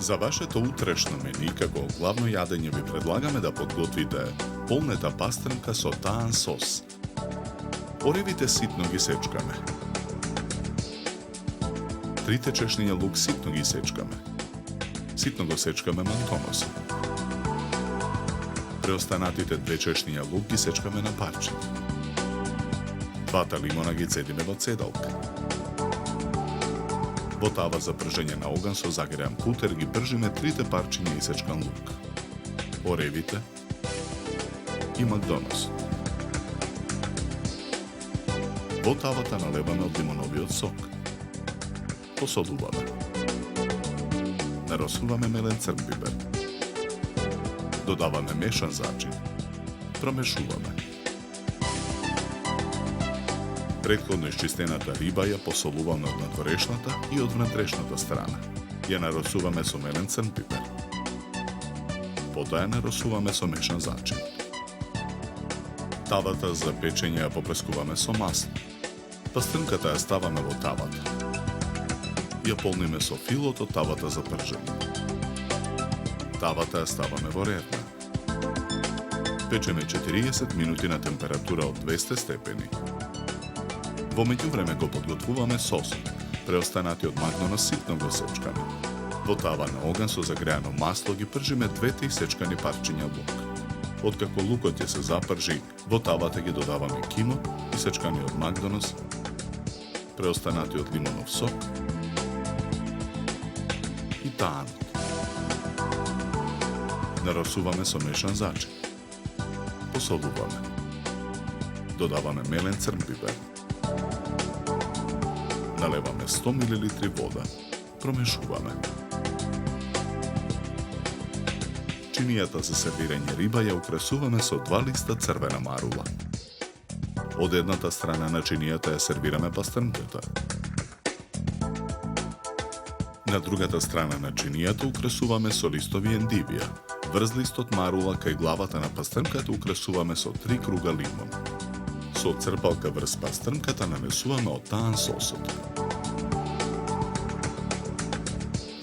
За вашето утрешно мени, како главно јадење ви предлагаме да подготвите полнета пастрмка со таан сос. Оревите ситно ги сечкаме. 3 течешниња лук ситно ги сечкаме. Ситно го сечкаме мантоносот. Преостанатите 2 чешниња лук ги сечкаме на парчиња. 2 лимона ги цедиме во цедалка. Во тава за пржење на оган со загреан кутер ги пржиме 3 парчиња исечкан лук, оревите и макдоносот. Во тавата налеваме од лимоновиот сок. Посолуваме. Наросуваме мелен црн пипер. Додаваме мешан зачин. Промешуваме. Претходно исчистената риба ја посолуваме од надворешната и од внатрешната страна. Ја наросуваме со мелен црн пипер. Потоа ја наросуваме со мешан зачин. Тавата за печење ја попрескуваме со масло. Пастрмката ја ставаме во тавата. Ја полниме со филот од тавата за пржење. Тавата ја ставаме во редна. Печеме 40 минути на температура од 200 степени. Во меѓувреме го подготвуваме сосот, преостанатиот макдонос ситно го сечкаме. Во тава на оган со загреано масло ги пржиме 2 исечкани парчиња лук. Откако лукот ќе се запржи, во тавата ги додаваме кинот, исечканиот макдонос, преостанатиот лимонов сок и таанот. Наросуваме со мешан зачин. Посолуваме. Додаваме мелен црн пипер. Налеваме 100 мл вода. Промешуваме. Чинијата за сервирање риба ја украсуваме со 2 листа црвена марула. Од едната страна на чинијата ја сервираме пастрмката. На другата страна на чинијата украсуваме со листови ендивија. Врз листот марула кај главата на пастрмката украсуваме со 3 круга лимон. Со црпалка врз пастрмката нанесуваме од таан сосот.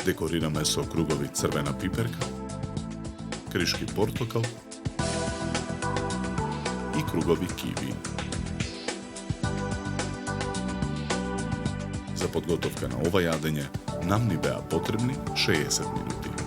Декорираме со кругови црвена пиперка, кришки портокал и кругови киви. За подготовка на ова јадење нам ни беа потребни 60 минути.